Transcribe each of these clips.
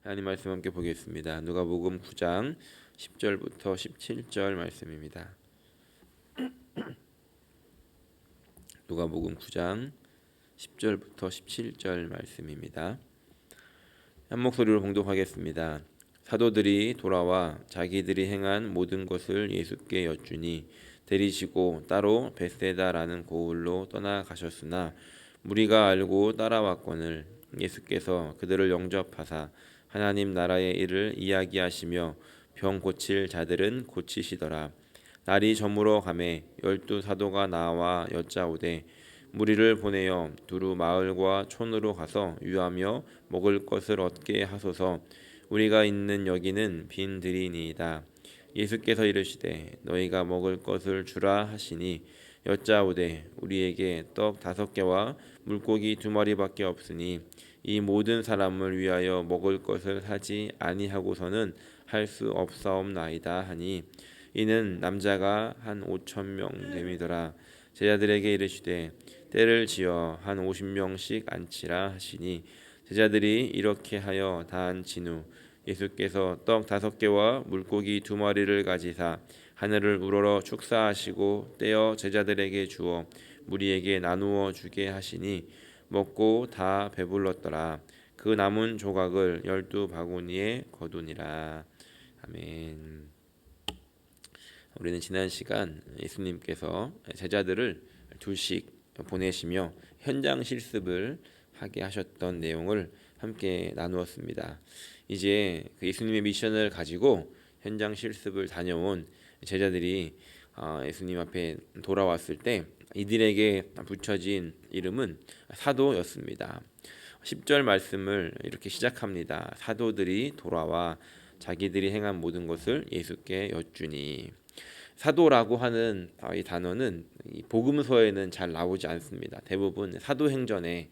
하나님 말씀 함께 보겠습니다. 누가복음 9장 10절부터 17절 말씀입니다. 누가복음 9장 10절부터 17절 말씀입니다. 한 목소리로 봉독하겠습니다. 사도들이 돌아와 자기들이 행한 모든 것을 예수께 여쭈니 데리시고 따로 벳세다라는 고을로 떠나가셨으나 무리가 알고 따라왔거늘 예수께서 그들을 영접하사 하나님 나라의 일을 이야기하시며 병 고칠 자들은 고치시더라. 날이 저물어 가매 12 사도가 나와 여짜오되 무리를 보내어 두루 마을과 촌으로 가서 유하며 먹을 것을 얻게 하소서. 우리가 있는 여기는 빈 들이니이다. 예수께서 이르시되 너희가 먹을 것을 주라 하시니 여짜오되 우리에게 떡 5개와 물고기 2마리밖에 없으니 이 모든 사람을 위하여 먹을 것을 사지 아니하고서는 할 수 없사옵나이다 하니 이는 남자가 한 5,000명 됨이더라. 제자들에게 이르시되 때를 지어 한 50명씩 앉히라 하시니 제자들이 이렇게 하여 다 앉힌 후 예수께서 떡 5개와 물고기 2마리를 가지사 하늘을 우러러 축사하시고 떼어 제자들에게 주어 무리에게 나누어 주게 하시니 먹고 다 배불렀더라. 그 남은 조각을 12바구니에 거두니라. 아멘. 우리는 지난 시간 예수님께서 제자들을 둘씩 보내시며 현장 실습을 하게 하셨던 내용을 함께 나누었습니다. 이제 그 예수님의 미션을 가지고 현장 실습을 다녀온 제자들이 예수님 앞에 돌아왔을 때 이들에게 붙여진 이름은 사도였습니다. 10절 말씀을 이렇게 시작합니다. 사도들이 돌아와 자기들이 행한 모든 것을 예수께 여쭈니. 사도라고 하는 이 단어는 이 복음서에는 잘 나오지 않습니다. 대부분 사도행전에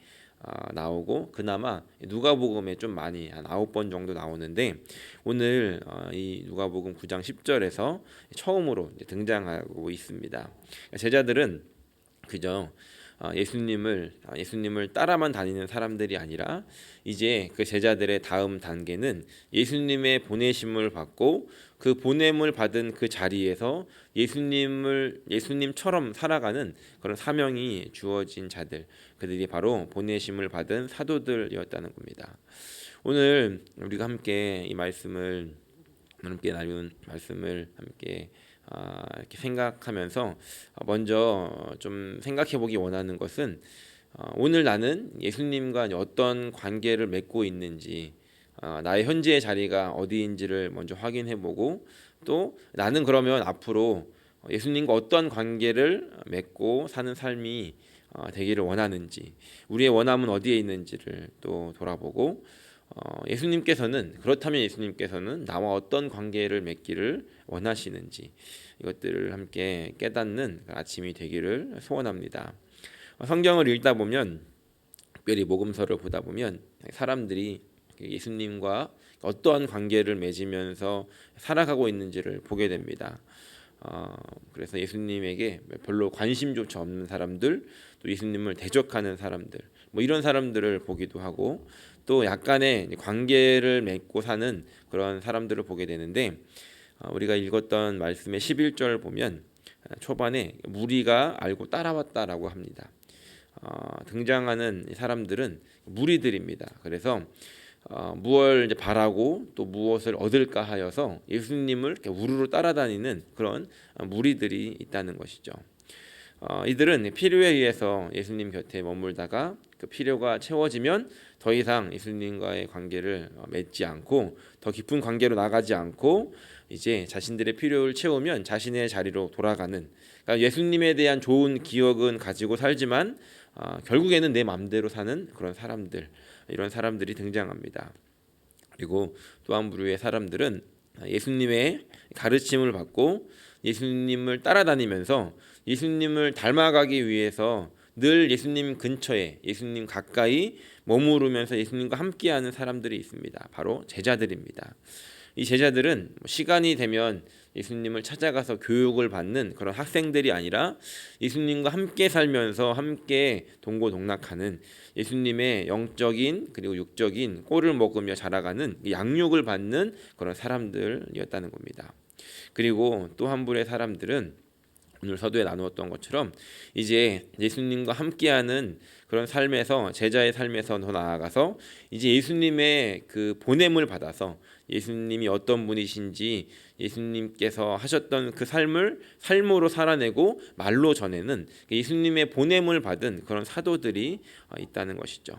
나오고 그나마 누가복음에 좀 많이 한 9번 정도 나오는데 오늘 이 누가복음 9장 10절에서 처음으로 등장하고 있습니다. 제자들은 그저 예수님을 따라만 다니는 사람들이 아니라 이제 그 제자들의 다음 단계는 예수님의 보내심을 받고 그 보냄을 받은 그 자리에서 예수님처럼 살아가는 그런 사명이 주어진 자들, 그들이 바로 보내심을 받은 사도들이었다는 겁니다. 오늘 우리가 함께 이 말씀을 함께 나눈 말씀을 함께 이렇게 생각하면서 먼저 좀 생각해 보기 원하는 것은 오늘 나는 예수님과 어떤 관계를 맺고 있는지 나의 현재의 자리가 어디인지를 먼저 확인해 보고 또 나는 그러면 앞으로 예수님과 어떤 관계를 맺고 사는 삶이 되기를 원하는지 우리의 원함은 어디에 있는지를 또 돌아보고 그렇다면 예수님께서는 나와 어떤 관계를 맺기를 원하시는지 이것들을 함께 깨닫는 아침이 되기를 소원합니다. 성경을 읽다 보면 특별히 복음서를 보다 보면 사람들이 예수님과 어떠한 관계를 맺으면서 살아가고 있는지를 보게 됩니다. 그래서 예수님에게 별로 관심조차 없는 사람들, 또 예수님을 대적하는 사람들, 이런 사람들을 보기도 하고 또 약간의 관계를 맺고 사는 그런 사람들을 보게 되는데 우리가 읽었던 말씀의 11절 보면 초반에 무리가 알고 따라왔다라고 합니다. 등장하는 사람들은 무리들입니다. 그래서 무엇을 이제 바라고 또 무엇을 얻을까 하여서 예수님을 이렇게 우르르 따라다니는 그런 무리들이 있다는 것이죠. 이들은 필요에 의해서 예수님 곁에 머물다가 그 필요가 채워지면 더 이상 예수님과의 관계를 맺지 않고 더 깊은 관계로 나가지 않고 이제 자신들의 필요를 채우면 자신의 자리로 돌아가는, 그러니까 예수님에 대한 좋은 기억은 가지고 살지만 결국에는 내 마음대로 사는 그런 사람들, 이런 사람들이 등장합니다. 그리고 또 한 부류의 사람들은 예수님의 가르침을 받고 예수님을 따라다니면서 예수님을 닮아가기 위해서 늘 예수님 근처에, 예수님 가까이 머무르면서 예수님과 함께하는 사람들이 있습니다. 바로 제자들입니다. 이 제자들은 시간이 되면 예수님을 찾아가서 교육을 받는 그런 학생들이 아니라 예수님과 함께 살면서 함께 동고동락하는 예수님의 영적인 그리고 육적인 꼴을 먹으며 자라가는 양육을 받는 그런 사람들이었다는 겁니다. 그리고 또 한 부류의 사람들은 오늘 서두에 나누었던 것처럼 이제 예수님과 함께하는 그런 삶에서 제자의 삶에서 더 나아가서 이제 예수님의 그 보냄을 받아서 예수님이 어떤 분이신지 예수님께서 하셨던 그 삶을 삶으로 살아내고 말로 전하는 예수님의 보냄을 받은 그런 사도들이 있다는 것이죠.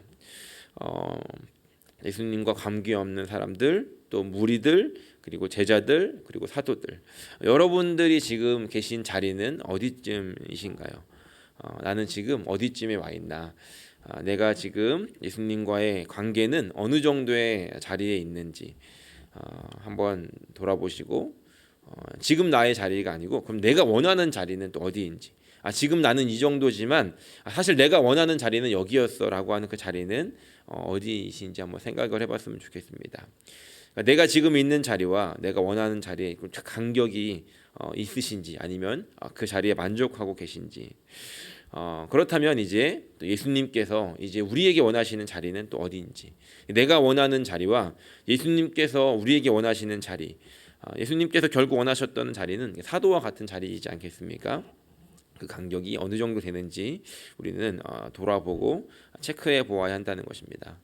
예수님과 관계없는 사람들, 또 무리들, 그리고 제자들, 그리고 사도들. 여러분들이 지금 계신 자리는 어디쯤이신가요? 나는 지금 어디쯤에 와 있나? 내가 지금 예수님과의 관계는 어느 정도의 자리에 있는지 한번 돌아보시고 지금 나의 자리가 아니고 그럼 내가 원하는 자리는 또 어디인지. 지금 나는 이 정도지만 사실 내가 원하는 자리는 여기였어라고 하는 그 자리는 어디이신지 한번 생각을 해봤으면 좋겠습니다. 내가 지금 있는 자리와 내가 원하는 자리에 간격이 있으신지 아니면 그 자리에 만족하고 계신지. 그렇다면 이제 또 예수님께서 이제 우리에게 원하시는 자리는 또 어디인지, 내가 원하는 자리와 예수님께서 우리에게 원하시는 자리, 예수님께서 결국 원하셨던 자리는 사도와 같은 자리이지 않겠습니까? 그 간격이 어느 정도 되는지 우리는 돌아보고 체크해 보아야 한다는 것입니다.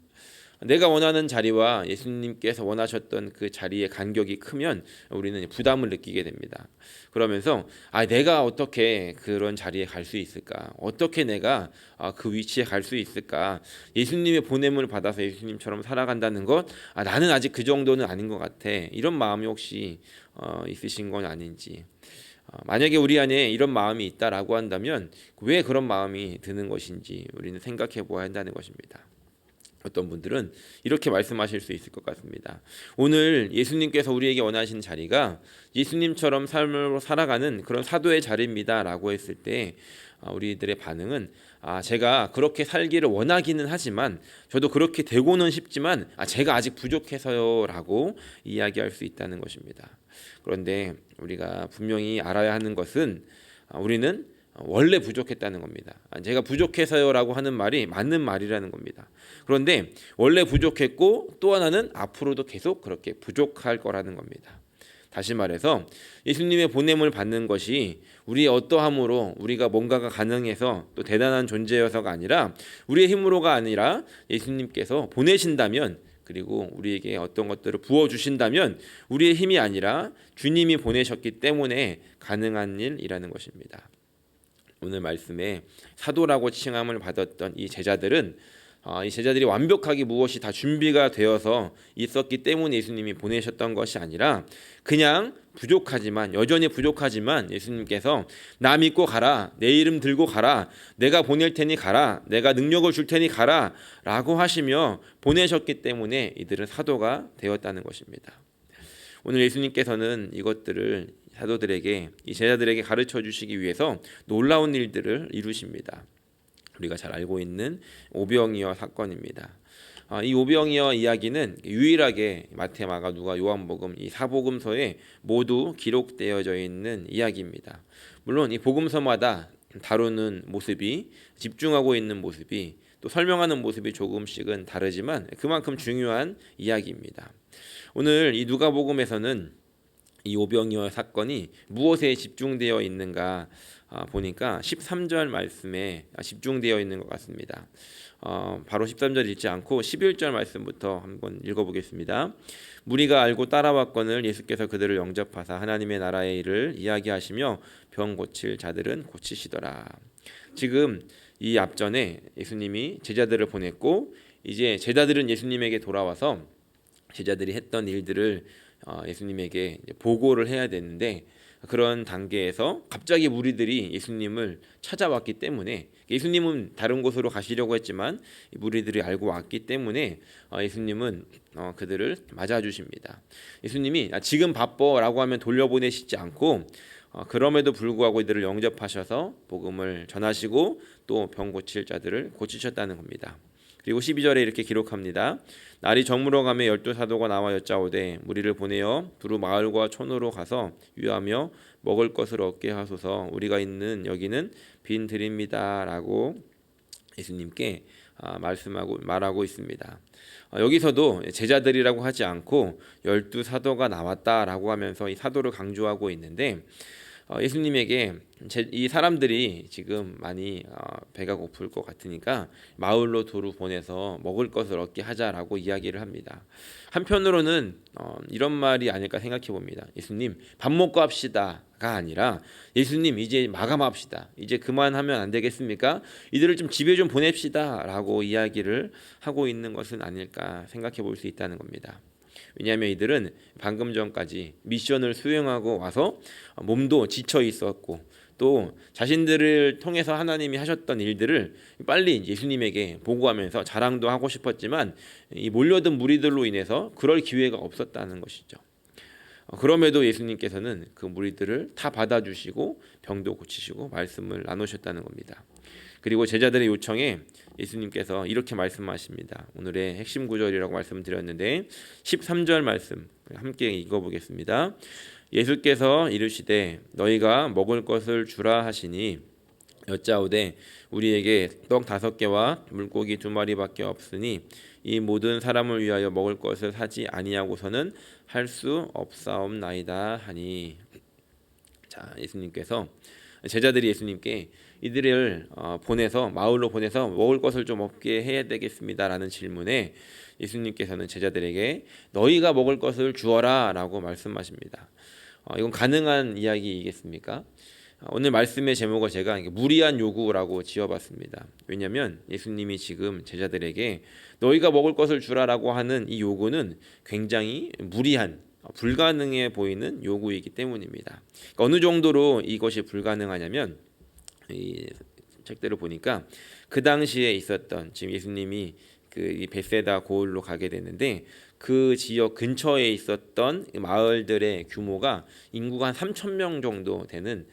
내가 원하는 자리와 예수님께서 원하셨던 그 자리의 간격이 크면 우리는 부담을 느끼게 됩니다. 그러면서 내가 어떻게 그런 자리에 갈 수 있을까? 어떻게 내가 그 위치에 갈 수 있을까? 예수님의 보냄을 받아서 예수님처럼 살아간다는 것, 나는 아직 그 정도는 아닌 것 같아. 이런 마음이 혹시 있으신 건 아닌지. 만약에 우리 안에 이런 마음이 있다라고 한다면 왜 그런 마음이 드는 것인지 우리는 생각해 보아야 한다는 것입니다. 어떤 분들은 이렇게 말씀하실 수 있을 것 같습니다. 오늘 예수님께서 우리에게 원하시는 자리가 예수님처럼 삶을 살아가는 그런 사도의 자리입니다 라고 했을 때 우리들의 반응은 제가 그렇게 살기를 원하기는 하지만 저도 그렇게 되고는 싶지만 제가 아직 부족해서요 라고 이야기할 수 있다는 것입니다. 그런데 우리가 분명히 알아야 하는 것은 우리는 원래 부족했다는 겁니다. 제가 부족해서요라고 하는 말이 맞는 말이라는 겁니다. 그런데 원래 부족했고 또 하나는 앞으로도 계속 그렇게 부족할 거라는 겁니다. 다시 말해서 예수님의 보냄을 받는 것이 우리의 어떠함으로 우리가 뭔가가 가능해서 또 대단한 존재여서가 아니라 우리의 힘으로가 아니라 예수님께서 보내신다면 그리고 우리에게 어떤 것들을 부어주신다면 우리의 힘이 아니라 주님이 보내셨기 때문에 가능한 일이라는 것입니다. 오늘 말씀에 사도라고 칭함을 받았던 이 제자들은 이 제자들이 완벽하게 무엇이 다 준비가 되어서 있었기 때문에 예수님이 보내셨던 것이 아니라 그냥 부족하지만 여전히 부족하지만 예수님께서 나 믿고 가라, 내 이름 들고 가라, 내가 보낼 테니 가라, 내가 능력을 줄 테니 가라 라고 하시며 보내셨기 때문에 이들은 사도가 되었다는 것입니다. 오늘 예수님께서는 이것들을 사도들에게 이 제자들에게 가르쳐 주시기 위해서 놀라운 일들을 이루십니다. 우리가 잘 알고 있는 오병이어 사건입니다. 이 오병이어 이야기는 유일하게 마태, 마가, 누가, 요한복음 이 사복음서에 모두 기록되어져 있는 이야기입니다. 물론 이 복음서마다 다루는 모습이 집중하고 있는 모습이 또 설명하는 모습이 조금씩은 다르지만 그만큼 중요한 이야기입니다. 오늘 이 누가복음에서는 이 오병이어 사건이 무엇에 집중되어 있는가 보니까 13절 말씀에 집중되어 있는 것 같습니다. 바로 13절 읽지 않고 11절 말씀부터 한번 읽어보겠습니다. 무리가 알고 따라왔거늘 예수께서 그들을 영접하사 하나님의 나라의 일을 이야기하시며 병 고칠 자들은 고치시더라. 지금 이 앞전에 예수님이 제자들을 보냈고 이제 제자들은 예수님에게 돌아와서 제자들이 했던 일들을 예수님에게 보고를 해야 되는데 그런 단계에서 갑자기 무리들이 예수님을 찾아왔기 때문에 예수님은 다른 곳으로 가시려고 했지만 무리들이 알고 왔기 때문에 예수님은 그들을 맞아주십니다. 예수님이 지금 바빠라고 하면 돌려보내시지 않고 그럼에도 불구하고 이들을 영접하셔서 복음을 전하시고 또 병 고칠 자들을 고치셨다는 겁니다. 그리고 12절에 이렇게 기록합니다. 날이 저물어가며 12사도가 나와 여짜오되 무리를 보내어 두루 마을과 촌으로 가서 유하며 먹을 것을 얻게 하소서. 우리가 있는 여기는 빈 들입니다라고 예수님께 말하고 있습니다. 여기서도 제자들이라고 하지 않고 12사도가 나왔다라고 하면서 이 사도를 강조하고 있는데, 예수님에게 이 사람들이 지금 많이 배가 고플 것 같으니까 마을로 두루 보내서 먹을 것을 얻게 하자라고 이야기를 합니다. 한편으로는 이런 말이 아닐까 생각해 봅니다. 예수님 밥 먹고 합시다가 아니라 예수님 이제 마감합시다. 이제 그만하면 안 되겠습니까? 이들을 좀 집에 좀 보냅시다라고 이야기를 하고 있는 것은 아닐까 생각해 볼 수 있다는 겁니다. 왜냐하면 이들은 방금 전까지 미션을 수행하고 와서 몸도 지쳐 있었고 또 자신들을 통해서 하나님이 하셨던 일들을 빨리 예수님에게 보고하면서 자랑도 하고 싶었지만 이 몰려든 무리들로 인해서 그럴 기회가 없었다는 것이죠. 그럼에도 예수님께서는 그 무리들을 다 받아주시고 병도 고치시고 말씀을 나누셨다는 겁니다. 그리고 제자들의 요청에 예수님께서 이렇게 말씀하십니다. 오늘의 핵심 구절이라고 말씀드렸는데 13절 말씀 함께 읽어보겠습니다. 예수께서 이르시되 너희가 먹을 것을 주라 하시니 여짜오되 우리에게 떡 5개와 물고기 2마리밖에 없으니 이 모든 사람을 위하여 먹을 것을 사지 아니하고서는 할 수 없사옵나이다 하니. 자, 예수님께서 제자들이 예수님께 이들을 보내서 마을로 보내서 먹을 것을 좀 얻게 해야 되겠습니다라는 질문에 예수님께서는 제자들에게 너희가 먹을 것을 주어라라고 말씀하십니다. 이건 가능한 이야기이겠습니까? 오늘 말씀의 제목을 제가 무리한 요구라고 지어봤습니다. 왜냐하면 예수님이 지금 제자들에게 너희가 먹을 것을 주라라고 하는 이 요구는 굉장히 무리한 불가능해 보이는 요구이기 때문입니다. 어느 정도로 이것이 불가능하냐면 이 책들을 보니까 그 당시에 있었던 지금 예수님이 이 벳세다 고을로 가게 되는데 그 지역 근처에 있었던 마을들의 규모가 인구가 한 3,000명 정도 되는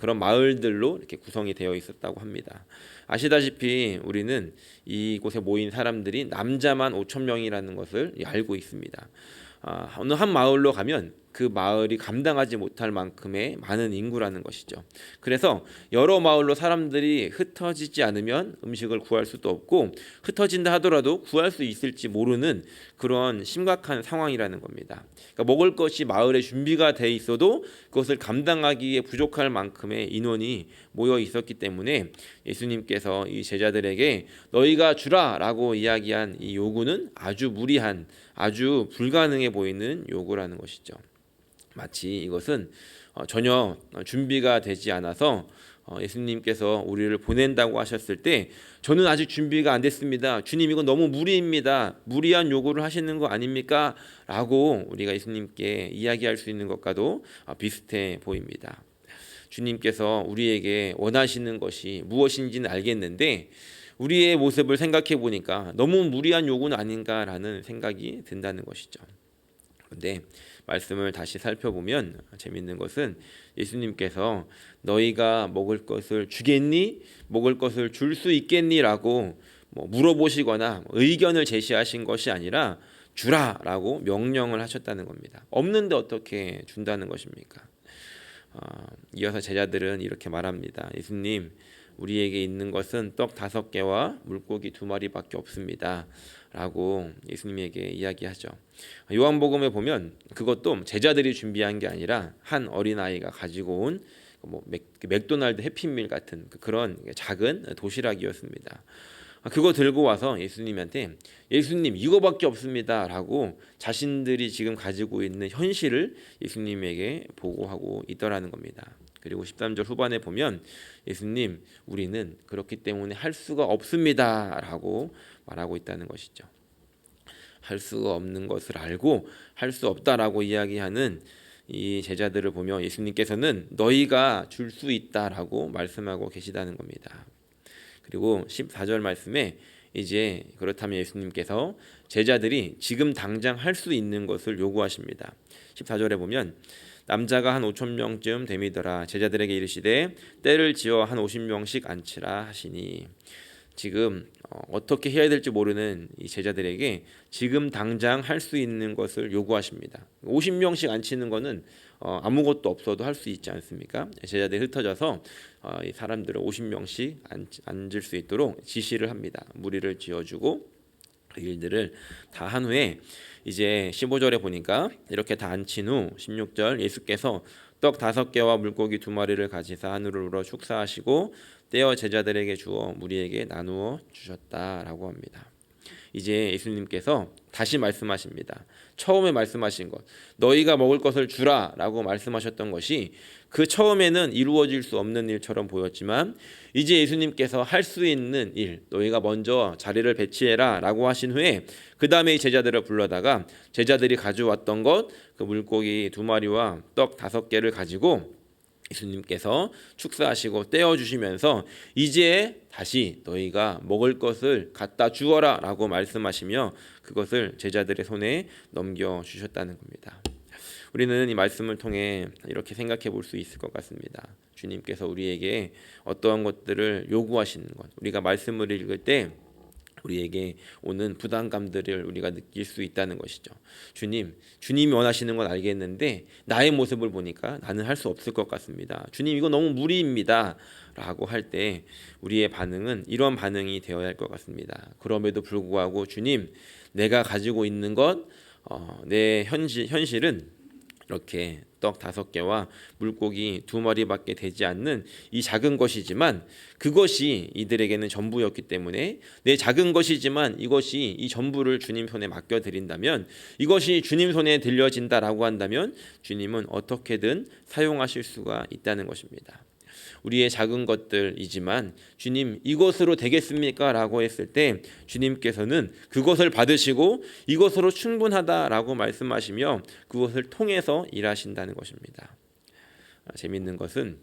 그런 마을들로 이렇게 구성이 되어 있었다고 합니다. 아시다시피 우리는 이곳에 모인 사람들이 남자만 5,000명이라는 것을 알고 있습니다. 어느 한 마을로 가면 그 마을이 감당하지 못할 만큼의 많은 인구라는 것이죠. 그래서 여러 마을로 사람들이 흩어지지 않으면 음식을 구할 수도 없고 흩어진다 하더라도 구할 수 있을지 모르는 그런 심각한 상황이라는 겁니다. 그러니까 먹을 것이 마을에 준비가 돼 있어도 그것을 감당하기에 부족할 만큼의 인원이 모여 있었기 때문에 예수님께서 이 제자들에게 너희가 주라라고 이야기한 이 요구는 아주 무리한 아주 불가능해 보이는 요구라는 것이죠. 마치 이것은 전혀 준비가 되지 않아서 예수님께서 우리를 보낸다고 하셨을 때 저는 아직 준비가 안 됐습니다. 주님 이건 너무 무리입니다. 무리한 요구를 하시는 거 아닙니까? 라고 우리가 예수님께 이야기할 수 있는 것과도 비슷해 보입니다. 주님께서 우리에게 원하시는 것이 무엇인지는 알겠는데 우리의 모습을 생각해 보니까 너무 무리한 요구는 아닌가라는 생각이 든다는 것이죠. 그런데 말씀을 다시 살펴보면 재밌는 것은 예수님께서 너희가 먹을 것을 주겠니? 먹을 것을 줄 수 있겠니? 라고 물어보시거나 의견을 제시하신 것이 아니라 주라라고 명령을 하셨다는 겁니다. 없는데 어떻게 준다는 것입니까? 이어서 제자들은 이렇게 말합니다. 예수님 우리에게 있는 것은 떡 5개와 물고기 2마리밖에 없습니다 라고 예수님에게 이야기하죠. 요한복음에 보면 그것도 제자들이 준비한 게 아니라 한 어린아이가 가지고 온 맥도날드 해피밀 같은 그런 작은 도시락이었습니다. 그거 들고 와서 예수님한테 예수님 이거밖에 없습니다 라고 자신들이 지금 가지고 있는 현실을 예수님에게 보고하고 있더라는 겁니다. 그리고 13절 후반에 보면 예수님 우리는 그렇기 때문에 할 수가 없습니다 라고 말하고 있다는 것이죠. 할 수가 없는 것을 알고 할 수 없다라고 이야기하는 이 제자들을 보며 예수님께서는 너희가 줄 수 있다라고 말씀하고 계시다는 겁니다. 그리고 14절 말씀에 이제 그렇다면 예수님께서 제자들이 지금 당장 할 수 있는 것을 요구하십니다. 14절에 보면 남자가 한 5,000명쯤 됨이더라. 제자들에게 이르시되 때를 지어 한 50명씩 앉히라 하시니. 지금 어떻게 해야 될지 모르는 이 제자들에게 지금 당장 할 수 있는 것을 요구하십니다. 50명씩 앉히는 거는 아무것도 없어도 할 수 있지 않습니까? 제자들이 흩어져서 이 사람들을 50명씩 앉을 수 있도록 지시를 합니다. 무리를 지어주고 그 일들을 다 한 후에 이제 15절에 보니까 이렇게 다 앉힌 후 16절 예수께서 떡 5개와 물고기 2마리를 가지사 하늘을 우러 축사하시고 떼어 제자들에게 주어 무리에게 나누어 주셨다라고 합니다. 이제 예수님께서 다시 말씀하십니다. 처음에 말씀하신 것, 너희가 먹을 것을 주라라고 말씀하셨던 것이 그 처음에는 이루어질 수 없는 일처럼 보였지만 이제 예수님께서 할 수 있는 일, 너희가 먼저 자리를 배치해라라고 하신 후에 그 다음에 이 제자들을 불러다가 제자들이 가져왔던 것, 그 물고기 2마리와 떡 5개를 가지고 예수님께서 축사하시고 떼어주시면서 이제 다시 너희가 먹을 것을 갖다 주어라 라고 말씀하시며 그것을 제자들의 손에 넘겨주셨다는 겁니다. 우리는 이 말씀을 통해 이렇게 생각해 볼 수 있을 것 같습니다. 주님께서 우리에게 어떠한 것들을 요구하시는 것, 우리가 말씀을 읽을 때 우리에게 오는 부담감들을 우리가 느낄 수 있다는 것이죠. 주님이 원하시는 건 알겠는데 나의 모습을 보니까 나는 할 수 없을 것 같습니다. 주님, 이거 너무 무리입니다 라고 할 때 우리의 반응은 이런 반응이 되어야 할 것 같습니다. 그럼에도 불구하고 주님, 내가 가지고 있는 것, 내 현실은 이렇게 떡 5개와 물고기 2마리밖에 되지 않는 이 작은 것이지만 그것이 이들에게는 전부였기 때문에 내 작은 것이지만 이것이 이 전부를 주님 손에 맡겨드린다면, 이것이 주님 손에 들려진다라고 한다면 주님은 어떻게든 사용하실 수가 있다는 것입니다. 우리의 작은 것들이지만 주님, 이것으로 되겠습니까? 라고 했을 때 주님께서는 그것을 받으시고 이것으로 충분하다라고 말씀하시며 그것을 통해서 일하신다는 것입니다. 재미있는 것은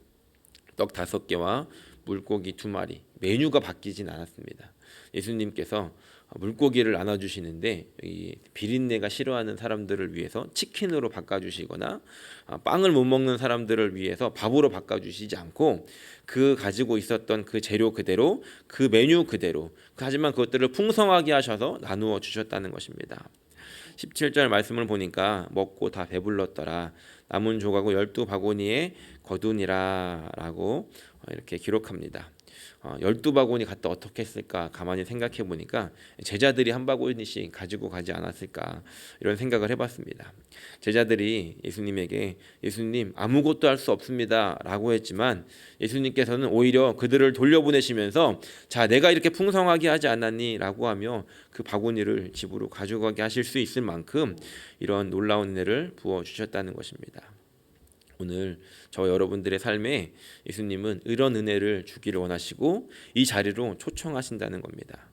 떡 5개와 물고기 2마리, 메뉴가 바뀌진 않았습니다. 예수님께서 물고기를 나눠주시는데 이 비린내가 싫어하는 사람들을 위해서 치킨으로 바꿔주시거나 빵을 못 먹는 사람들을 위해서 밥으로 바꿔주시지 않고 그 가지고 있었던 그 재료 그대로, 그 메뉴 그대로, 하지만 그것들을 풍성하게 하셔서 나누어 주셨다는 것입니다. 17절 말씀을 보니까 먹고 다 배불렀더라, 남은 조각을 12바구니에 거두니라 라고 이렇게 기록합니다. 12바구니 갖다 어떻게 했을까 가만히 생각해 보니까 제자들이 한 바구니씩 가지고 가지 않았을까 이런 생각을 해봤습니다. 제자들이 예수님에게 예수님, 아무것도 할 수 없습니다 라고 했지만 예수님께서는 오히려 그들을 돌려보내시면서 자, 내가 이렇게 풍성하게 하지 않았니? 라고 하며 그 바구니를 집으로 가져가게 하실 수 있을 만큼 이런 놀라운 은혜를 부어주셨다는 것입니다. 오늘 저 여러분들의 삶에 예수님은 이런 은혜를 주기를 원하시고 이 자리로 초청하신다는 겁니다.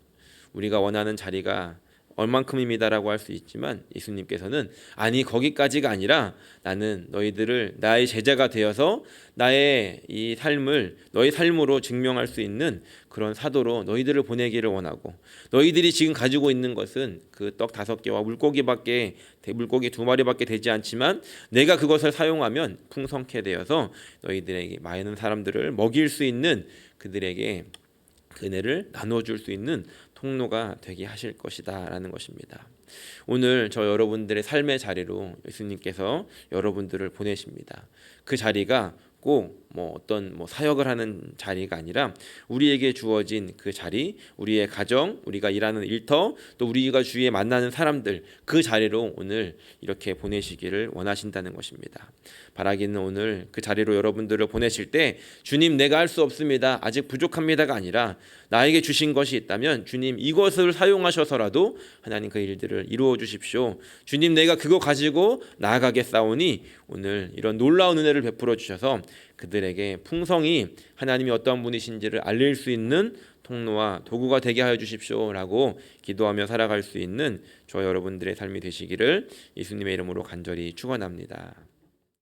우리가 원하는 자리가 얼만큼입니다라고 할 수 있지만 예수님께서는 아니, 거기까지가 아니라 나는 너희들을 나의 제자가 되어서 나의 이 삶을 너희 삶으로 증명할 수 있는 그런 사도로 너희들을 보내기를 원하고, 너희들이 지금 가지고 있는 것은 그 떡 5개와 물고기 2마리밖에 되지 않지만 내가 그것을 사용하면 풍성케 되어서 너희들에게 많은 사람들을 먹일 수 있는, 그들에게 그 은혜를 나눠줄 수 있는 통로가 되게 하실 것이다 라는 것입니다. 오늘 저 여러분들의 삶의 자리로 예수님께서 여러분들을 보내십니다. 그 자리가 꼭 어떤 사역을 하는 자리가 아니라 우리에게 주어진 그 자리, 우리의 가정, 우리가 일하는 일터, 또 우리가 주위에 만나는 사람들, 그 자리로 오늘 이렇게 보내시기를 원하신다는 것입니다. 바라기는 오늘 그 자리로 여러분들을 보내실 때 주님, 내가 할 수 없습니다, 아직 부족합니다가 아니라 나에게 주신 것이 있다면 주님, 이것을 사용하셔서라도 하나님 그 일들을 이루어 주십시오. 주님, 내가 그거 가지고 나아가겠사오니 오늘 이런 놀라운 은혜를 베풀어 주셔서 그들에게 풍성히 하나님이 어떤 분이신지를 알릴 수 있는 통로와 도구가 되게 하여 주십시오라고 기도하며 살아갈 수 있는 저 여러분들의 삶이 되시기를 예수님의 이름으로 간절히 축원합니다.